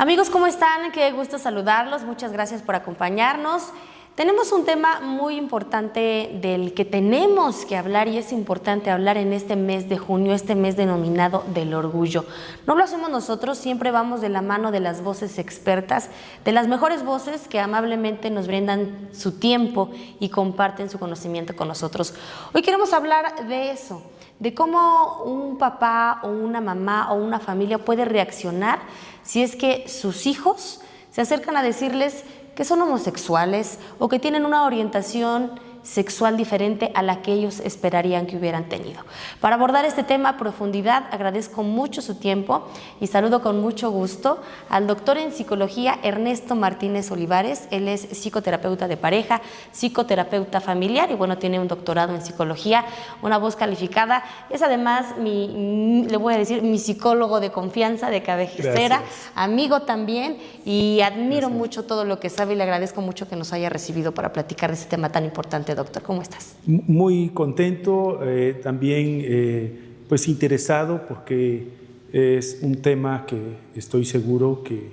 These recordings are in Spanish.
Amigos, ¿cómo están? Qué gusto saludarlos. Muchas gracias por acompañarnos. Tenemos un tema muy importante del que tenemos que hablar y es importante hablar en este mes de junio, este mes denominado del orgullo. No lo hacemos nosotros, siempre vamos de la mano de las voces expertas, de las mejores voces que amablemente nos brindan su tiempo y comparten su conocimiento con nosotros. Hoy queremos hablar de eso, de cómo un papá o una mamá o una familia puede reaccionar si es que sus hijos se acercan a decirles que son homosexuales o que tienen una orientación sexual diferente a la que ellos esperarían que hubieran tenido. Para abordar este tema a profundidad, agradezco mucho su tiempo y saludo con mucho gusto al doctor en psicología Ernesto Martínez Olivares. Él es psicoterapeuta de pareja, psicoterapeuta familiar y bueno, tiene un doctorado en psicología, una voz calificada. Es además le voy a decir, mi psicólogo de confianza, de cabecera, amigo también, y admiro mucho todo lo que sabe y le agradezco mucho que nos haya recibido para platicar de este tema tan importante. Doctor, ¿cómo estás? Muy contento, también pues interesado porque es un tema que estoy seguro que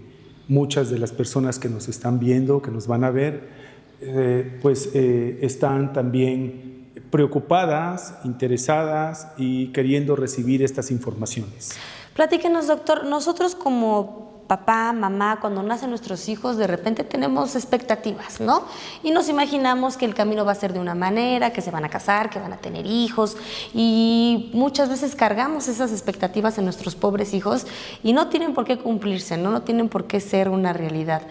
muchas de las personas que nos están viendo, que nos van a ver, están también preocupadas, interesadas y queriendo recibir estas informaciones. Platíquenos, doctor, nosotros como papá, mamá, cuando nacen nuestros hijos, de repente tenemos expectativas, ¿no? Y nos imaginamos que el camino va a ser de una manera, que se van a casar, que van a tener hijos, y muchas veces cargamos esas expectativas en nuestros pobres hijos y no tienen por qué cumplirse, ¿no? No tienen por qué ser una realidad.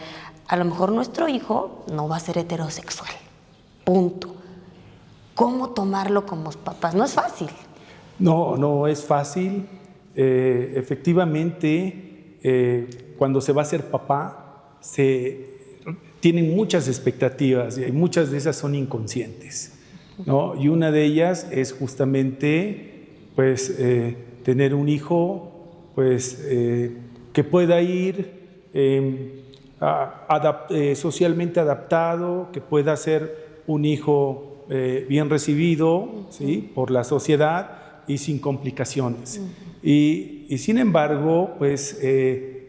A lo mejor nuestro hijo no va a ser heterosexual, punto. ¿Cómo tomarlo como papás? No es fácil. No es fácil. Efectivamente, cuando se va a ser papá, se tienen muchas expectativas y muchas de esas son inconscientes, ¿no? Y una de ellas es justamente tener un hijo que pueda ir socialmente adaptado, que pueda ser un hijo bien recibido, ¿sí?, por la sociedad y sin complicaciones. Y sin embargo,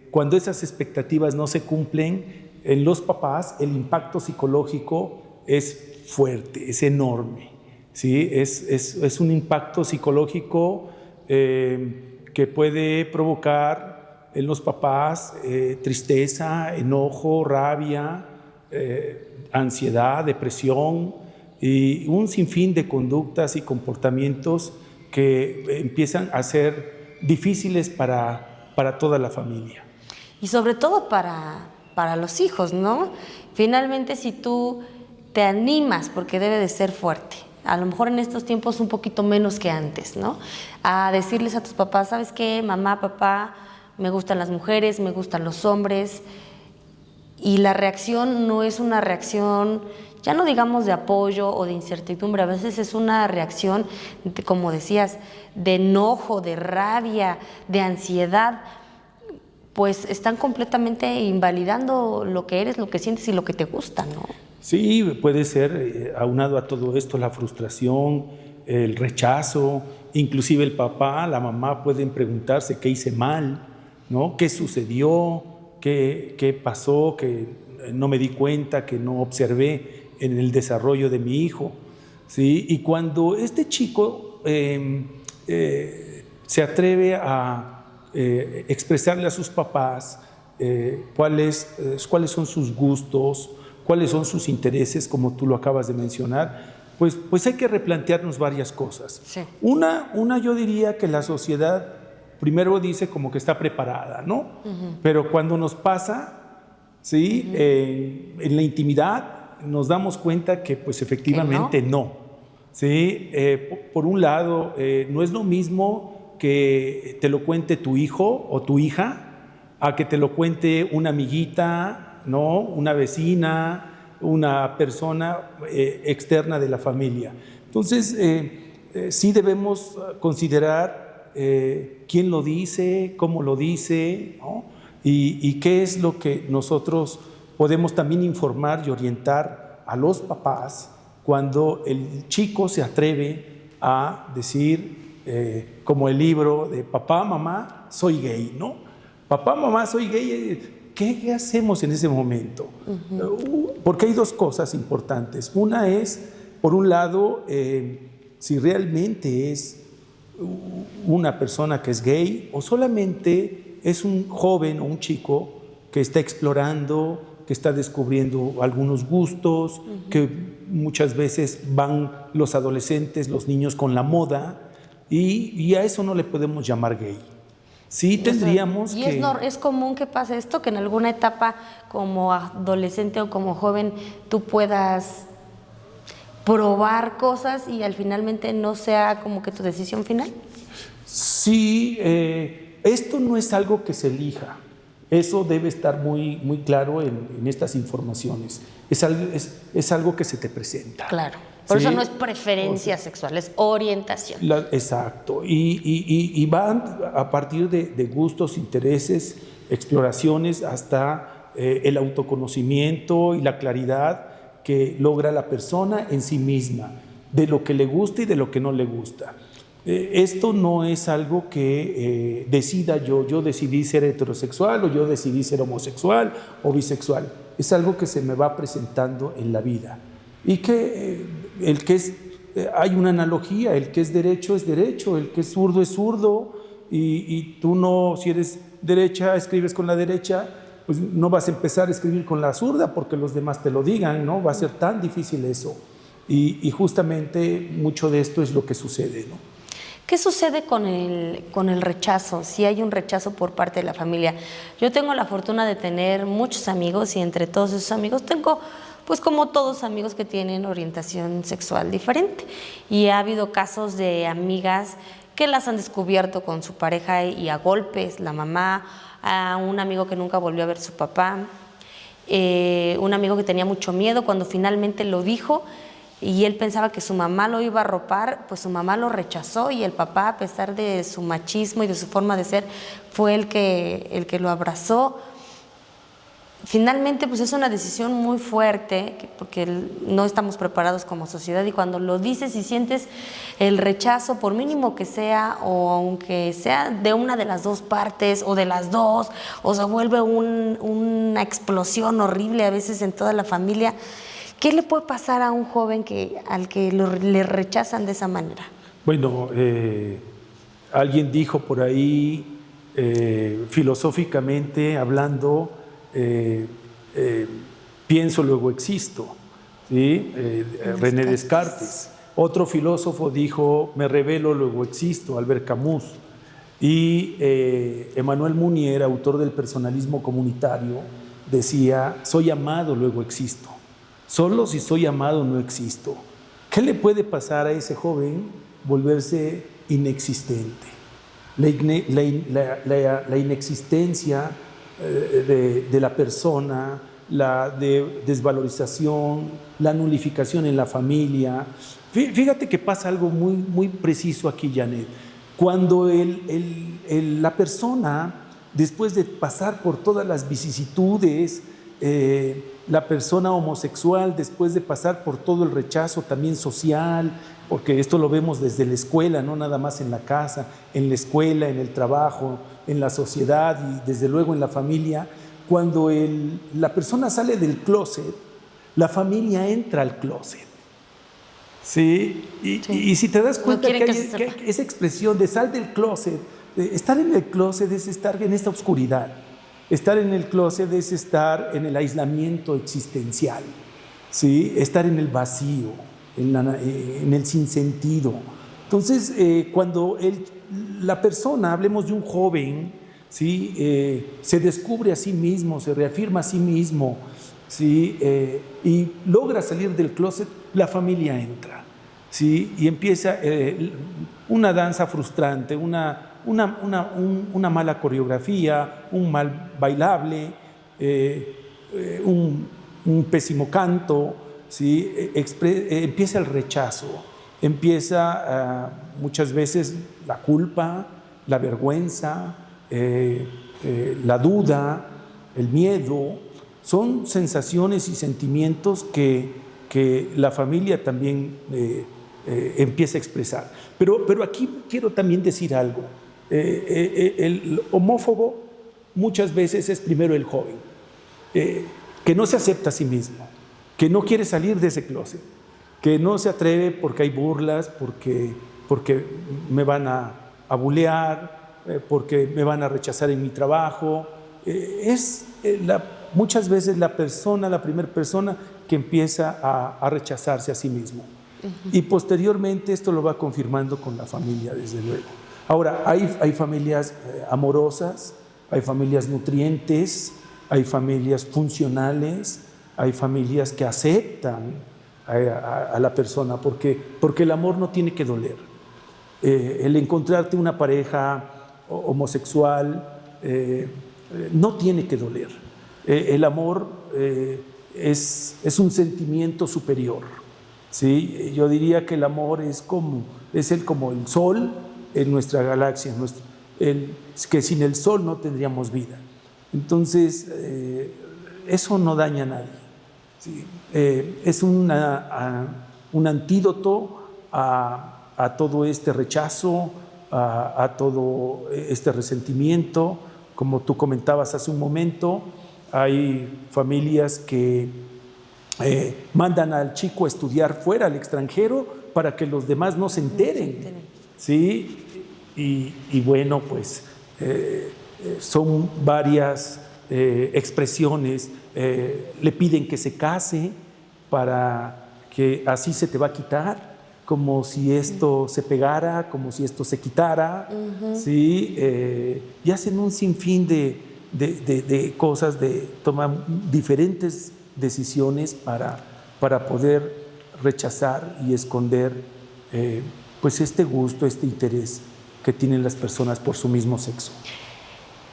cuando esas expectativas no se cumplen, en los papás el impacto psicológico es fuerte, es enorme, ¿sí? Es un impacto psicológico que puede provocar en los papás tristeza, enojo, rabia, ansiedad, depresión y un sinfín de conductas y comportamientos que empiezan a ser difíciles para toda la familia. Y sobre todo para los hijos, ¿no? Finalmente, si tú te animas, porque debe de ser fuerte, a lo mejor en estos tiempos un poquito menos que antes, ¿no?, a decirles a tus papás, ¿sabes qué? Mamá, papá, me gustan las mujeres, me gustan los hombres, y la reacción no es una reacción, ya no digamos de apoyo o de incertidumbre, a veces es una reacción, como decías, de enojo, de rabia, de ansiedad, pues están completamente invalidando lo que eres, lo que sientes y lo que te gusta, ¿no? Sí, puede ser aunado a todo esto la frustración, el rechazo, inclusive el papá, la mamá pueden preguntarse qué hice mal, ¿no? ¿Qué sucedió? ¿Qué pasó? Que no me di cuenta, que no observé en el desarrollo de mi hijo, ¿sí? Y cuando este chico se atreve a expresarle a sus papás cuáles son sus gustos, cuáles son sus intereses, como tú lo acabas de mencionar, pues hay que replantearnos varias cosas. Sí. Una yo diría que la sociedad primero dice como que está preparada, ¿no? Pero cuando nos pasa, ¿sí? En la intimidad nos damos cuenta que pues efectivamente no. ¿Sí? Por un lado, no es lo mismo que te lo cuente tu hijo o tu hija a que te lo cuente una amiguita, ¿no?, una vecina, una persona externa de la familia. Entonces, sí debemos considerar quién lo dice, cómo lo dice, ¿no?, y qué es lo que nosotros podemos también informar y orientar a los papás cuando el chico se atreve a decir, como el libro de Papá, Mamá, soy gay, ¿no? Papá, mamá, soy gay, ¿qué hacemos en ese momento? Porque hay dos cosas importantes. Una es, por un lado, si realmente es una persona que es gay o solamente es un joven o un chico que está explorando, que está descubriendo algunos gustos, que muchas veces van los adolescentes, los niños con la moda, y a eso no le podemos llamar gay. Sí tendríamos y que... es común que pase esto, que en alguna etapa como adolescente o como joven tú puedas probar cosas y al finalmente no sea como que tu decisión final. Sí, esto no es algo que se elija. Eso debe estar muy claro en estas informaciones. Es algo que se te presenta. Claro. Por ¿sí? eso no es preferencia sexual, es orientación. Exacto. Y van a partir de gustos, intereses, exploraciones, hasta el autoconocimiento y la claridad que logra la persona en sí misma, de lo que le gusta y de lo que no le gusta. Esto no es algo que decida yo decidí ser heterosexual o yo decidí ser homosexual o bisexual. Es algo que se me va presentando en la vida. Y que hay una analogía, el que es derecho, el que es zurdo, y tú no, si eres derecha, escribes con la derecha, pues no vas a empezar a escribir con la zurda porque los demás te lo digan, ¿no? Va a ser tan difícil eso. Y justamente mucho de esto es lo que sucede, ¿no? ¿Qué sucede con el rechazo? Si hay un rechazo por parte de la familia. Yo tengo la fortuna de tener muchos amigos y entre todos esos amigos tengo, pues como todos amigos que tienen orientación sexual diferente. Y ha habido casos de amigas que las han descubierto con su pareja y a golpes, la mamá, a un amigo que nunca volvió a ver a su papá, un amigo que tenía mucho miedo cuando finalmente lo dijo, y él pensaba que su mamá lo iba a arropar, pues su mamá lo rechazó y el papá, a pesar de su machismo y de su forma de ser, fue el que lo abrazó. Finalmente, pues es una decisión muy fuerte porque no estamos preparados como sociedad y cuando lo dices y sientes el rechazo, por mínimo que sea o aunque sea de una de las dos partes o de las dos, o se vuelve una explosión horrible a veces en toda la familia. ¿Qué le puede pasar a un joven al que le rechazan de esa manera? Bueno, alguien dijo por ahí, filosóficamente hablando, pienso, luego existo, ¿sí? René Descartes. Otro filósofo dijo, me revelo, luego existo, Albert Camus. Y Emmanuel Mounier, autor del personalismo comunitario, decía, soy amado, luego existo. Solo si soy amado no existo. ¿Qué le puede pasar a ese joven? Volverse inexistente. La inexistencia de la persona, la desvalorización, la nulificación en la familia. Fíjate que pasa algo muy preciso aquí, Janet. Cuando la persona, después de pasar por todas las vicisitudes, la persona homosexual, después de pasar por todo el rechazo también social, porque esto lo vemos desde la escuela, no nada más en la casa, en la escuela, en el trabajo, en la sociedad y desde luego en la familia, cuando la persona sale del closet, la familia entra al closet. ¿Sí? Y si te das cuenta que hay esa expresión de sal del closet, estar en el closet es estar en esta oscuridad. Estar en el closet es estar en el aislamiento existencial, ¿sí? Estar en el vacío, en el sinsentido. Entonces, cuando la persona, hablemos de un joven, ¿sí? Se descubre a sí mismo, se reafirma a sí mismo, ¿sí? Y logra salir del closet, la familia entra, ¿sí? Y empieza una danza frustrante, una mala coreografía, un mal bailable, un pésimo canto, ¿sí? Empieza el rechazo, empieza muchas veces la culpa, la vergüenza, la duda, el miedo. Son sensaciones y sentimientos que la familia también empieza a expresar. Pero aquí quiero también decir algo. El homófobo muchas veces es primero el joven, que no se acepta a sí mismo, que no quiere salir de ese closet, que no se atreve porque hay burlas, porque me van a bulear, porque me van a rechazar en mi trabajo. Muchas veces la primera persona que empieza a rechazarse a sí mismo. Y posteriormente esto lo va confirmando con la familia, desde luego. Ahora, hay familias amorosas, hay familias nutrientes, hay familias funcionales, hay familias que aceptan a la persona, porque el amor no tiene que doler. El encontrarte una pareja homosexual no tiene que doler. El amor es un sentimiento superior, ¿sí? Yo diría que el amor es como el sol en nuestra galaxia, que sin el sol no tendríamos vida. Entonces, eso no daña a nadie. ¿Sí? Es un antídoto a todo este rechazo, a todo este resentimiento. Como tú comentabas hace un momento, hay familias que mandan al chico a estudiar fuera, al extranjero, para que los demás no se enteren. ¿Sí? Y bueno, pues son varias expresiones. Le piden que se case para que así se te va a quitar, como si esto se pegara, como si esto se quitara, ¿sí? Y hacen un sinfín de cosas, toman diferentes decisiones para poder rechazar y esconder pues este gusto, este interés que tienen las personas por su mismo sexo.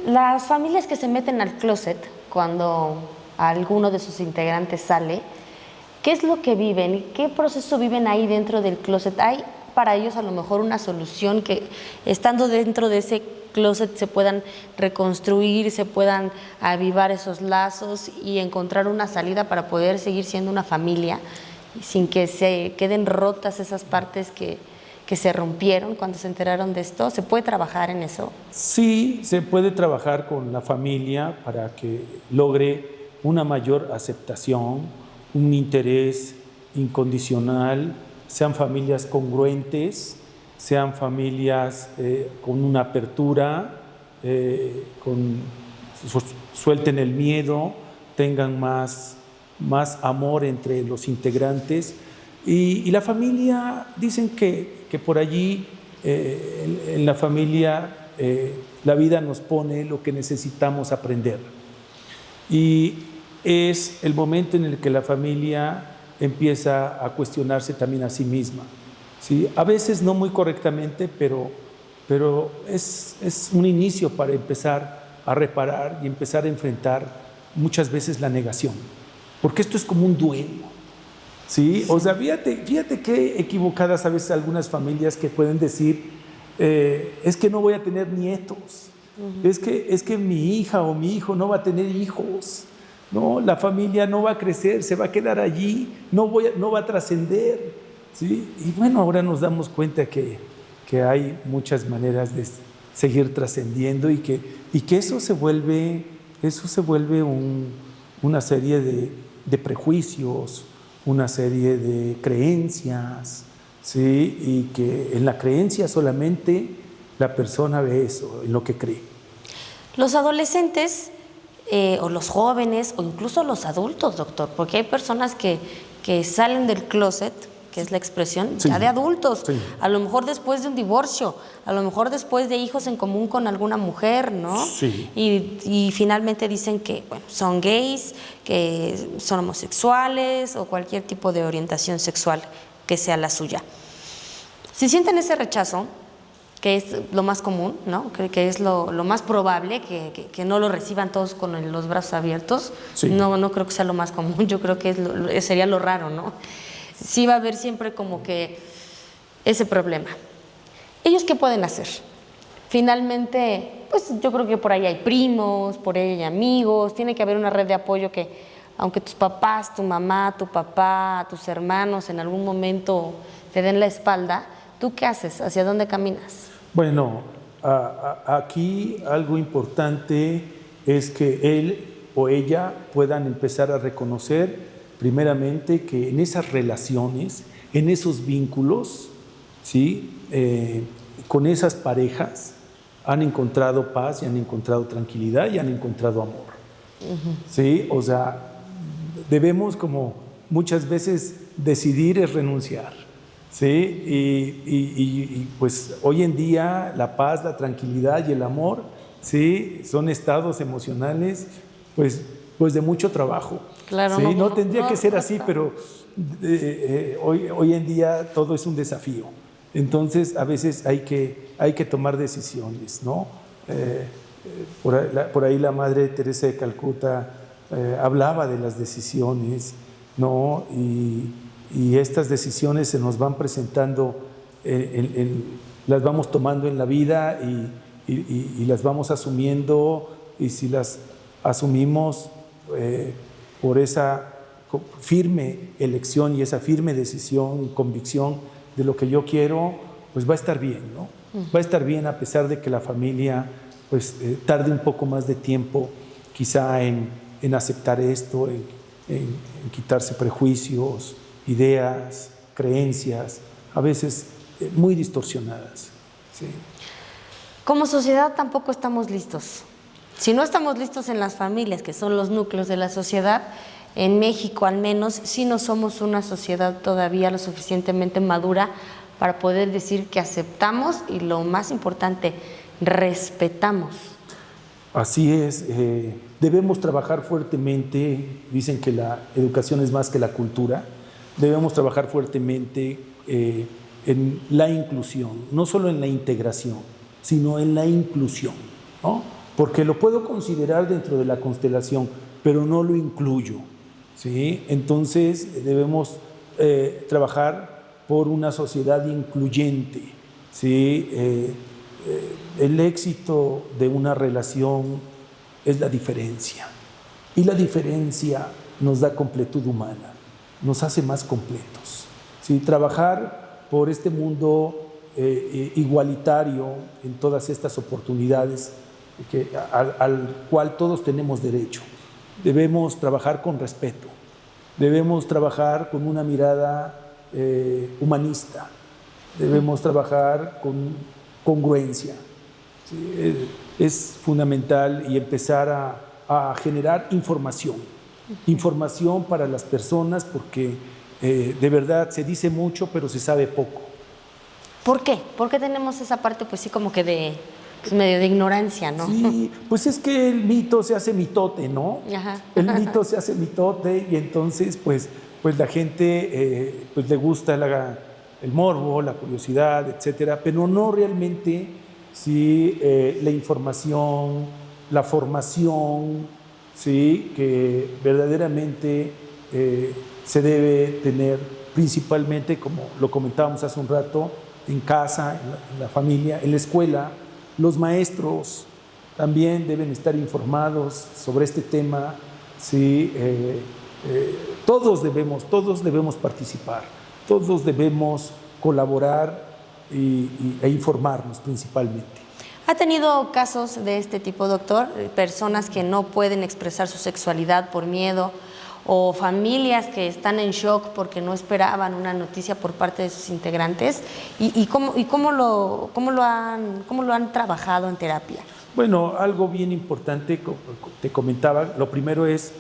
Las familias que se meten al closet cuando alguno de sus integrantes sale, ¿qué es lo que viven? ¿Qué proceso viven ahí dentro del closet? ¿Hay para ellos a lo mejor una solución que estando dentro de ese closet se puedan reconstruir, se puedan avivar esos lazos y encontrar una salida para poder seguir siendo una familia sin que se queden rotas esas partes que se rompieron cuando se enteraron de esto? ¿Se puede trabajar en eso? Sí, se puede trabajar con la familia para que logre una mayor aceptación, un interés incondicional, sean familias congruentes, sean familias con una apertura, suelten el miedo, tengan más amor entre los integrantes. Y la familia, dicen que por allí, en la familia, la vida nos pone lo que necesitamos aprender. Y es el momento en el que la familia empieza a cuestionarse también a sí misma, ¿sí? A veces no muy correctamente, pero es un inicio para empezar a reparar y empezar a enfrentar muchas veces la negación, porque esto es como un duelo, ¿sí? O sea, fíjate qué equivocadas a veces algunas familias que pueden decir, es que no voy a tener nietos, es que mi hija o mi hijo no va a tener hijos. No, la familia no va a crecer, se va a quedar allí, no va a trascender, ¿sí? Y bueno, ahora nos damos cuenta que hay muchas maneras de seguir trascendiendo y que eso se vuelve una serie de prejuicios, una serie de creencias, ¿sí? Y que en la creencia solamente la persona ve eso, en lo que cree. Los adolescentes o los jóvenes o incluso los adultos, doctor, porque hay personas que salen del closet, que es la expresión, sí, ya de adultos, sí, a lo mejor después de un divorcio, a lo mejor después de hijos en común con alguna mujer, ¿no? Sí. Y finalmente dicen que bueno, son gays, que son homosexuales o cualquier tipo de orientación sexual que sea la suya. Si sienten ese rechazo, que es lo más común, ¿no? Que es lo más probable, que no lo reciban todos con los brazos abiertos. Sí. No creo que sea lo más común, yo creo que sería lo raro, ¿no? Sí va a haber siempre como que ese problema. ¿Ellos qué pueden hacer? Finalmente, pues yo creo que por ahí hay primos, por ahí hay amigos, tiene que haber una red de apoyo que, aunque tus papás, tu mamá, tu papá, tus hermanos en algún momento te den la espalda, ¿tú qué haces? ¿Hacia dónde caminas? Bueno, aquí algo importante es que él o ella puedan empezar a reconocer primeramente que en esas relaciones, en esos vínculos, ¿sí? Con esas parejas han encontrado paz y han encontrado tranquilidad y han encontrado amor. ¿Sí? O sea, debemos como muchas veces decidir es renunciar. ¿Sí? Y pues hoy en día la paz, la tranquilidad y el amor, ¿sí? Son estados emocionales pues de mucho trabajo. Claro, ¿sí? No tendría que ser así, pero hoy en día todo es un desafío. Entonces a veces hay que tomar decisiones, ¿no? Por ahí la Madre Teresa de Calcuta hablaba de las decisiones, ¿no? Y estas decisiones se nos van presentando, las vamos tomando en la vida y las vamos asumiendo, y si las asumimos por esa firme elección y esa firme decisión y convicción de lo que yo quiero, pues va a estar bien, ¿no? Va a estar bien, a pesar de que la familia pues tarde un poco más de tiempo quizá en aceptar esto, en quitarse prejuicios, ideas, creencias, a veces muy distorsionadas. ¿Sí? Como sociedad tampoco estamos listos. Si no estamos listos en las familias, que son los núcleos de la sociedad, en México al menos, sí no somos una sociedad todavía lo suficientemente madura para poder decir que aceptamos y, lo más importante, respetamos. Así es, debemos trabajar fuertemente. Dicen que la educación es más que la cultura. Debemos trabajar fuertemente en la inclusión, no solo en la integración, sino en la inclusión, ¿no? Porque lo puedo considerar dentro de la constelación, pero no lo incluyo, ¿sí? Entonces debemos trabajar por una sociedad incluyente, ¿sí? El éxito de una relación es la diferencia, y la diferencia nos da completud humana, nos hace más completos, ¿sí? Trabajar por este mundo igualitario en todas estas oportunidades al cual todos tenemos derecho. Debemos trabajar con respeto, debemos trabajar con una mirada humanista, debemos trabajar con congruencia. ¿Sí? Es fundamental, y empezar a generar información para las personas, porque de verdad se dice mucho, pero se sabe poco. ¿Por qué? ¿Por qué tenemos esa parte, pues sí, como que medio de ignorancia, ¿no? Sí, pues es que el mito se hace mitote, ¿no? Ajá. El mito se hace mitote, y entonces pues la gente pues le gusta el morbo, la curiosidad, etcétera, pero no realmente sí, la información, la formación, sí, que verdaderamente se debe tener, principalmente, como lo comentábamos hace un rato, en casa, en la familia, en la escuela. Los maestros también deben estar informados sobre este tema, ¿sí? Todos debemos participar, todos debemos colaborar e informarnos principalmente. ¿Ha tenido casos de este tipo, doctor? Personas que no pueden expresar su sexualidad por miedo, o familias que están en shock porque no esperaban una noticia por parte de sus integrantes, y cómo lo han trabajado en terapia. Bueno, algo bien importante, te comentaba, lo primero es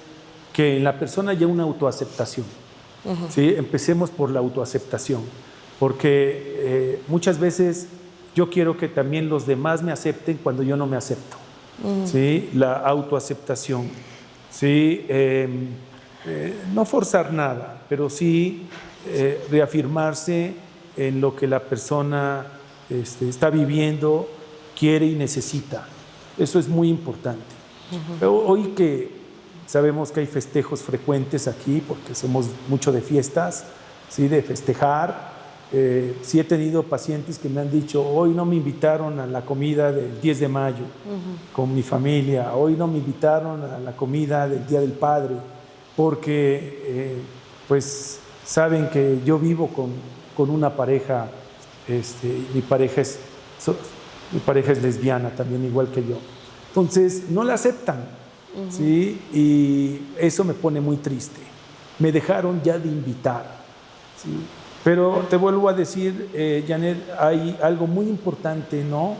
que en la persona haya una autoaceptación. ¿Sí? Empecemos por la autoaceptación, porque muchas veces yo quiero que también los demás me acepten cuando yo no me acepto. ¿Sí? La autoaceptación, ¿sí? No forzar nada, pero sí reafirmarse en lo que la persona está viviendo, quiere y necesita. Eso es muy importante. Hoy que sabemos que hay festejos frecuentes aquí, porque somos mucho de fiestas, ¿sí? De festejar. Sí he tenido pacientes que me han dicho: hoy no me invitaron a la comida del 10 de mayo con mi familia, hoy no me invitaron a la comida del Día del Padre, porque pues saben que yo vivo con una pareja, mi pareja es lesbiana también, igual que yo. Entonces, no la aceptan, ¿sí? Y eso me pone muy triste. Me dejaron ya de invitar, ¿sí? Pero te vuelvo a decir, Janet, hay algo muy importante, ¿no?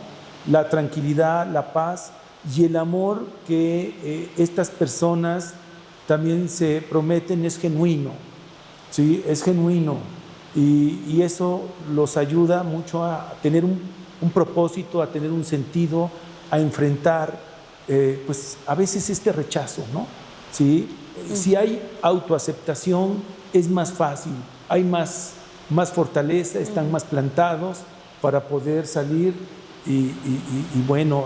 La tranquilidad, la paz y el amor que estas personas también se prometen es genuino, ¿sí? Es genuino y eso los ayuda mucho a tener un propósito, a tener un sentido, a enfrentar pues a veces este rechazo, ¿no? ¿Sí? Si hay autoaceptación es más fácil, hay más fortaleza, están más plantados para poder salir y bueno,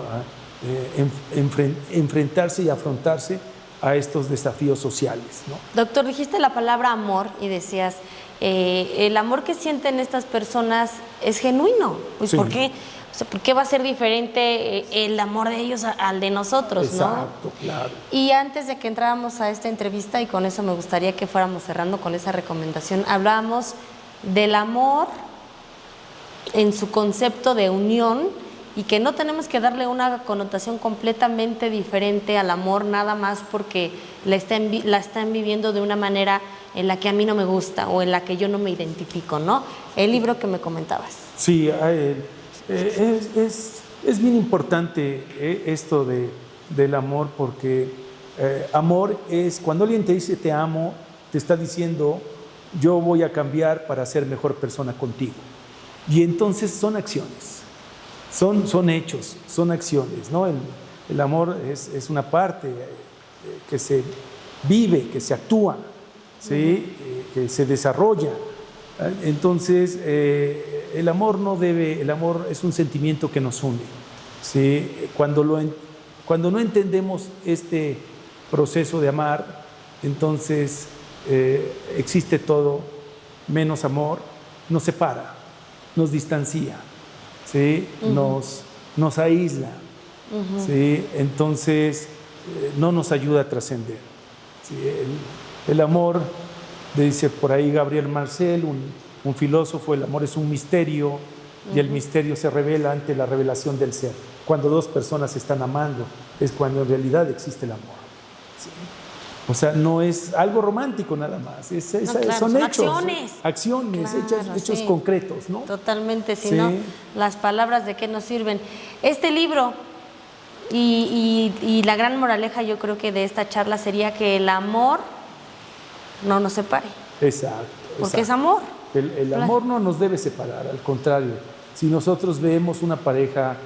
enfrentarse y afrontarse a estos desafíos sociales, ¿no? Doctor, dijiste la palabra amor y decías, el amor que sienten estas personas es genuino. Pues, sí. ¿Por qué? O sea, ¿por qué va a ser diferente el amor de ellos al de nosotros? Exacto, ¿no? Claro. Y antes de que entráramos a esta entrevista, y con eso me gustaría que fuéramos cerrando con esa recomendación, hablábamos del amor en su concepto de unión y que no tenemos que darle una connotación completamente diferente al amor nada más porque la están viviendo de una manera en la que a mí no me gusta o en la que yo no me identifico, ¿no? El libro que me comentabas. Sí, es bien importante esto del amor porque amor es cuando alguien te dice te amo, te está diciendo yo voy a cambiar para ser mejor persona contigo. Y entonces son acciones, son hechos, son acciones, ¿no? El amor es una parte que se vive, que se actúa, ¿sí? Que se desarrolla. Entonces, el amor es un sentimiento que nos une, ¿sí? Cuando no entendemos este proceso de amar, entonces existe todo menos amor, nos separa, nos distancia, ¿sí? Nos aísla, ¿sí? Entonces no nos ayuda a trascender, ¿sí? El amor, dice por ahí Gabriel Marcel, un filósofo, el amor es un misterio y el misterio se revela ante la revelación del ser. Cuando dos personas se están amando es cuando en realidad existe el amor, ¿sí? O sea, no es algo romántico nada más, claro, son hechos, acciones, claro, hechos sí. Concretos, ¿no? Totalmente, si no, las palabras de qué nos sirven. Este libro y la gran moraleja yo creo que de esta charla sería que el amor no nos separe. Exacto. Porque es amor. El amor no nos debe separar, al contrario. Si nosotros vemos una pareja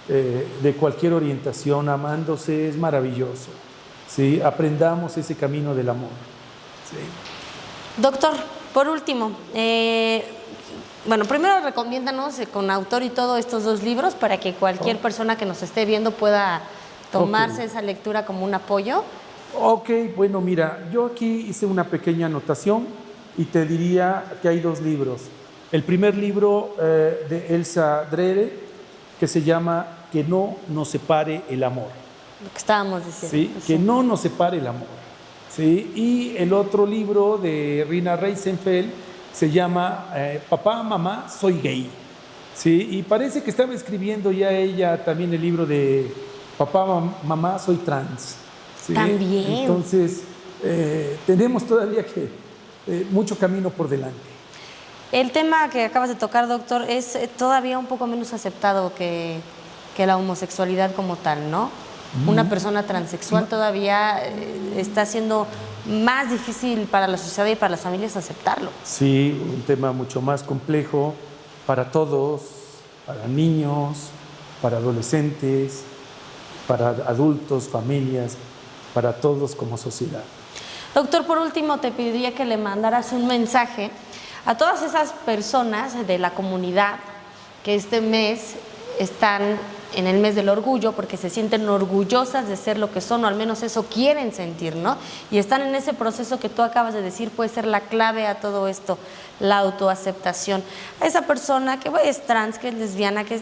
de cualquier orientación amándose, es maravilloso. ¿Sí? Aprendamos ese camino del amor. ¿Sí? Doctor, por último, bueno, primero recomiéndanos con autor y todo estos dos libros para que cualquier persona que nos esté viendo pueda tomarse esa lectura como un apoyo. Ok, bueno, mira, yo aquí hice una pequeña anotación y te diría que hay dos libros. El primer libro de Elsa Dreher, que se llama Que no nos separe el amor. Lo que estábamos diciendo. ¿Sí? Que no nos separe el amor. ¿Sí? Y el otro libro de Rina Reisenfeld se llama Papá, Mamá, Soy Gay. ¿Sí? Y parece que estaba escribiendo ya ella también el libro de Papá, Mamá, Soy Trans. ¿Sí? También. Entonces, tenemos todavía mucho camino por delante. El tema que acabas de tocar, doctor, es todavía un poco menos aceptado que la homosexualidad como tal, ¿no? Una persona transexual todavía está siendo más difícil para la sociedad y para las familias aceptarlo. Sí, un tema mucho más complejo para todos, para niños, para adolescentes, para adultos, familias, para todos como sociedad. Doctor, por último, te pediría que le mandaras un mensaje a todas esas personas de la comunidad que este mes están en el mes del orgullo porque se sienten orgullosas de ser lo que son, o al menos eso quieren sentir, ¿no? Y están en ese proceso que tú acabas de decir, puede ser la clave a todo esto, la autoaceptación. A esa persona que es trans, que es lesbiana, que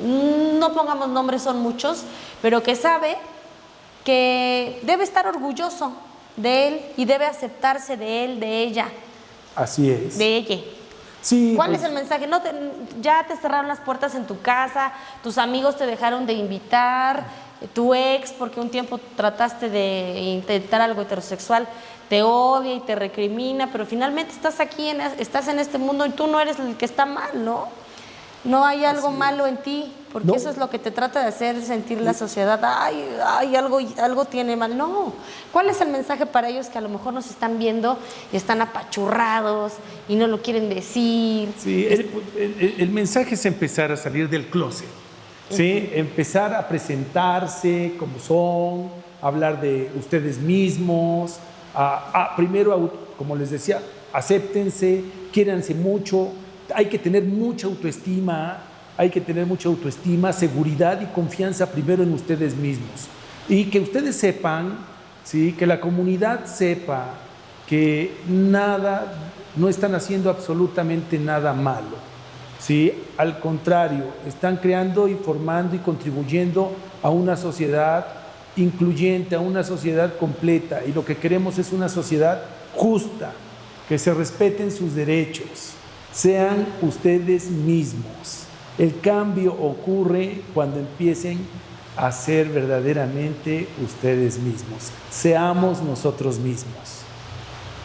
no pongamos nombres, son muchos, pero que sabe que debe estar orgulloso de él y debe aceptarse de él, de ella. Así es. De ella. Sí, ¿Cuál es el mensaje? Ya te cerraron las puertas en tu casa, tus amigos te dejaron de invitar, tu ex, porque un tiempo trataste de intentar algo heterosexual, te odia y te recrimina, pero finalmente estás aquí, estás en este mundo y tú no eres el que está mal, ¿no? No hay algo malo en ti, porque No. eso es lo que te trata de hacer sentir la sociedad. Ay, algo tiene mal. No. ¿Cuál es el mensaje para ellos que a lo mejor nos están viendo y están apachurrados y no lo quieren decir? Sí, el mensaje es empezar a salir del closet, ¿sí? Empezar a presentarse como son, hablar de ustedes mismos, primero, como les decía, acéptense, quiéranse mucho, hay que tener mucha autoestima, seguridad y confianza primero en ustedes mismos. Y que ustedes sepan, ¿sí? Que la comunidad sepa que no están haciendo absolutamente nada malo, ¿sí? Al contrario, están creando, informando y contribuyendo a una sociedad incluyente, a una sociedad completa. Y lo que queremos es una sociedad justa, que se respeten sus derechos. Sean ustedes mismos. El cambio ocurre cuando empiecen a ser verdaderamente ustedes mismos. Seamos nosotros mismos.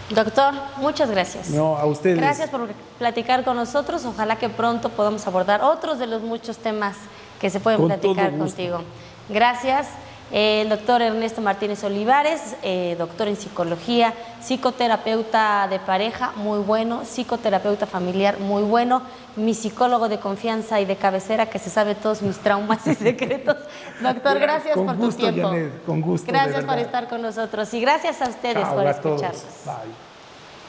Doctor, muchas gracias. No, a ustedes. Gracias por platicar con nosotros. Ojalá que pronto podamos abordar otros de los muchos temas que se pueden platicar contigo. Gracias. El doctor Ernesto Martínez Olivares, doctor en psicología, psicoterapeuta de pareja, muy bueno, psicoterapeuta familiar, muy bueno, mi psicólogo de confianza y de cabecera, que se sabe todos mis traumas y secretos. Doctor, gracias por tu tiempo. Janet, con gusto. Gracias por estar con nosotros y gracias a ustedes por escucharnos. Bye.